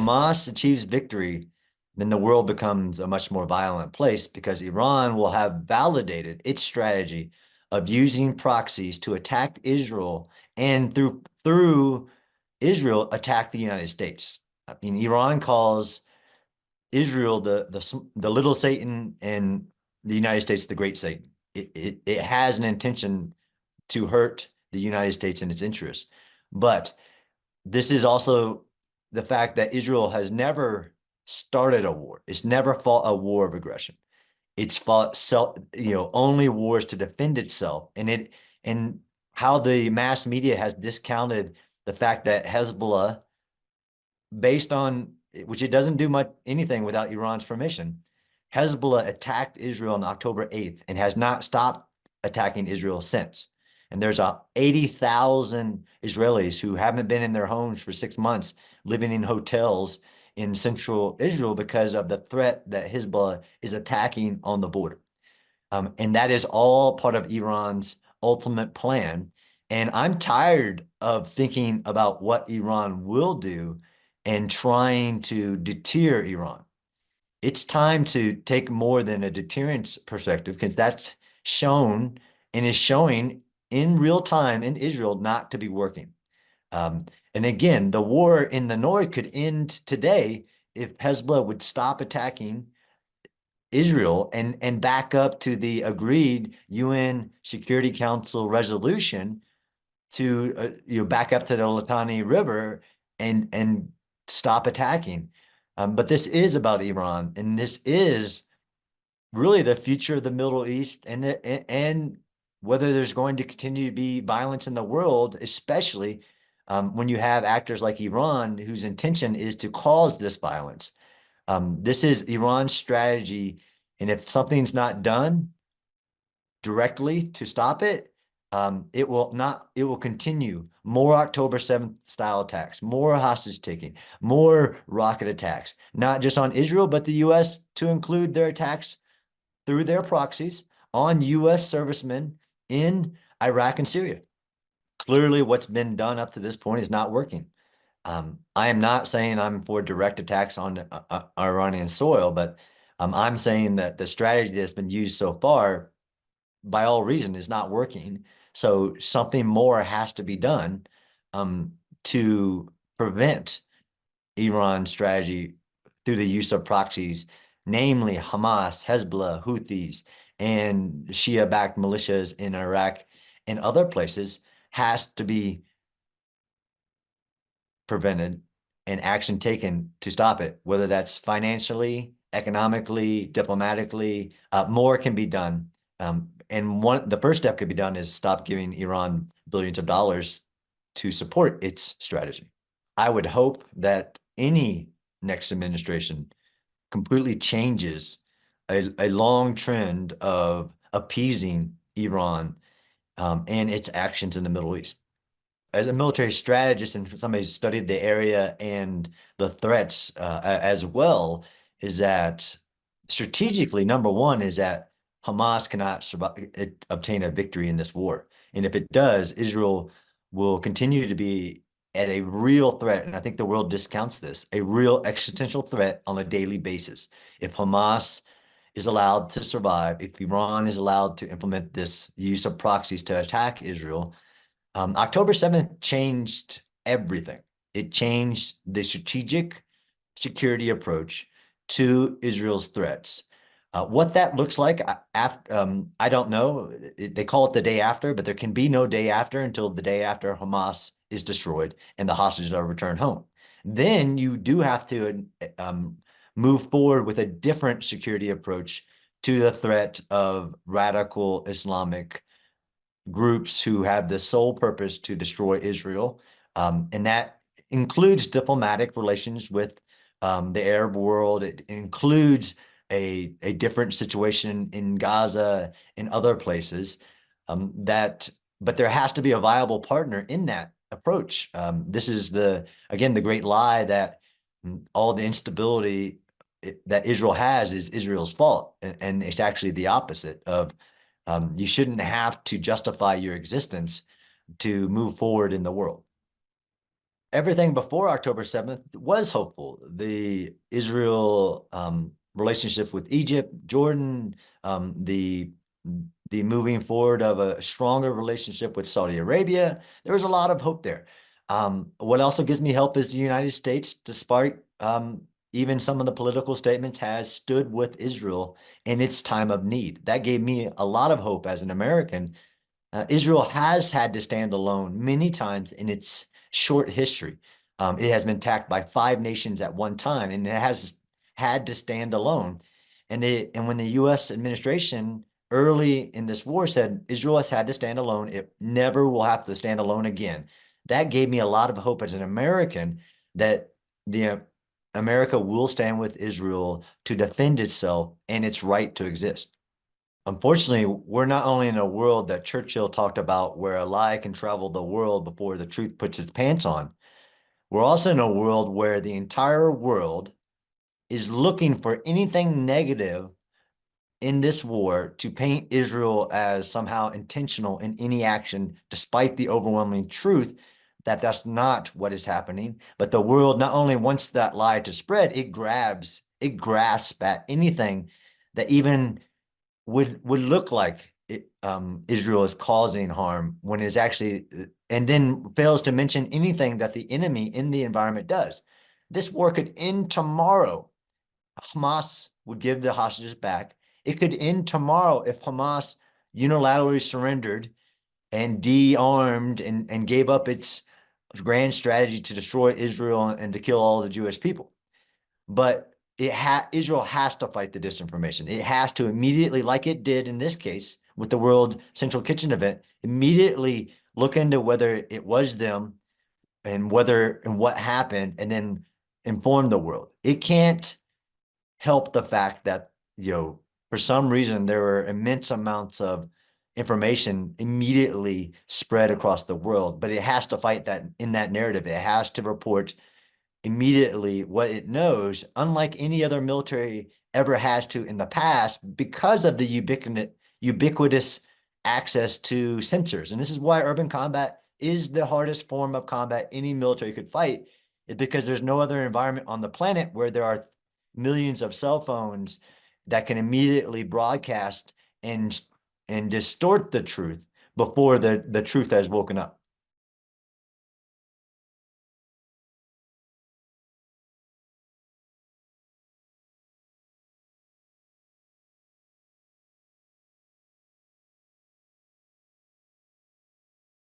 Hamas achieves victory, then the world becomes a much more violent place because Iran will have validated its strategy of using proxies to attack Israel and through Israel attack the United States. I mean, Iran calls Israel the little Satan and the United States the great Satan. It has an intention to hurt the United States and its interests. But this is also the fact that Israel has never started a war. It's never fought a war of aggression. It's fought only wars to defend itself. And how the mass media has discounted the fact that Hezbollah, based on which it doesn't do much anything without Iran's permission, Hezbollah attacked Israel on October 8th and has not stopped attacking Israel since. And there's 80,000 Israelis who haven't been in their homes for 6 months, living in hotels in central Israel because of the threat that Hezbollah is attacking on the border. And that is all part of Iran's ultimate plan. And I'm tired of thinking about what Iran will do and trying to deter Iran. It's time to take more than a deterrence perspective because that's shown and is showing in real time in Israel not to be working. And again, the war in the north could end today if Hezbollah would stop attacking Israel and back up to the agreed UN Security Council resolution to back up to the Litani River and stop attacking. But this is about Iran, and this is really the future of the Middle East and whether there's going to continue to be violence in the world, especially when you have actors like Iran whose intention is to cause this violence. This is Iran's strategy, and if something's not done directly to stop it, it will continue. More October 7th style attacks, more hostage taking, more rocket attacks, not just on Israel, but the US, to include their attacks through their proxies on US servicemen in Iraq and Syria. Clearly, what's been done up to this point is not working. I am not saying I'm for direct attacks on Iranian soil, but I'm saying that the strategy that's been used so far, by all reason, is not working. So something more has to be done to prevent Iran's strategy through the use of proxies, namely Hamas, Hezbollah, Houthis, and Shia-backed militias in Iraq and other places, has to be prevented and action taken to stop it, whether that's financially, economically, diplomatically. More can be done. And the first step could be done is stop giving Iran billions of dollars to support its strategy. I would hope that any next administration completely changes a long trend of appeasing Iran and its actions in the Middle East. As a military strategist and somebody who's studied the area and the threats as well, is that strategically, number one is that Hamas cannot obtain a victory in this war. And if it does, Israel will continue to be at a real threat. And I think the world discounts this, a real existential threat on a daily basis. If Hamas is allowed to survive, if Iran is allowed to implement this use of proxies to attack Israel, October 7th changed everything. It changed the strategic security approach to Israel's threats. What that looks like, I don't know. They call it the day after, but there can be no day after until the day after Hamas is destroyed and the hostages are returned home. Then you do have to move forward with a different security approach to the threat of radical Islamic groups who have the sole purpose to destroy Israel. And that includes diplomatic relations with the Arab world. It includes a different situation in Gaza and other places but there has to be a viable partner in that approach. This is again, the great lie that all the instability that Israel has is Israel's fault. And it's actually the opposite of you shouldn't have to justify your existence to move forward in the world. everything before October 7th was hopeful. The Israel relationship with Egypt, Jordan, the moving forward of a stronger relationship with Saudi Arabia. There was a lot of hope there. What also gives me hope is the United States, despite even some of the political statements, has stood with Israel in its time of need. That gave me a lot of hope as an American. Israel has had to stand alone many times in its short history. It has been attacked by 5 nations at one time, and it has had to stand alone. And when the U.S. administration early in this war said Israel has had to stand alone, it never will have to stand alone again. That gave me a lot of hope as an American that the America will stand with Israel to defend itself and its right to exist. Unfortunately, we're not only in a world that Churchill talked about where a lie can travel the world before the truth puts its pants on. We're also in a world where the entire world is looking for anything negative in this war to paint Israel as somehow intentional in any action, despite the overwhelming truth that that's not what is happening. But the world not only wants that lie to spread, it grasps at anything that even would look like Israel is causing harm when it's actually, and then fails to mention anything that the enemy in the environment does. This war could end tomorrow. Hamas would give the hostages back. It could end tomorrow if Hamas unilaterally surrendered and de-armed and gave up its grand strategy to destroy Israel and to kill all the Jewish people. But Israel has to fight the disinformation. It has to immediately, like it did in this case with the World Central Kitchen event, immediately look into whether it was them and whether and what happened, and then inform the world. It can't help the fact that, for some reason there were immense amounts of information immediately spread across the world, but it has to fight that in that narrative. It has to report immediately what it knows, unlike any other military ever has to in the past, because of the ubiquitous access to sensors. And this is why urban combat is the hardest form of combat any military could fight, is because there's no other environment on the planet where there are millions of cell phones that can immediately broadcast and distort the truth before the truth has woken up.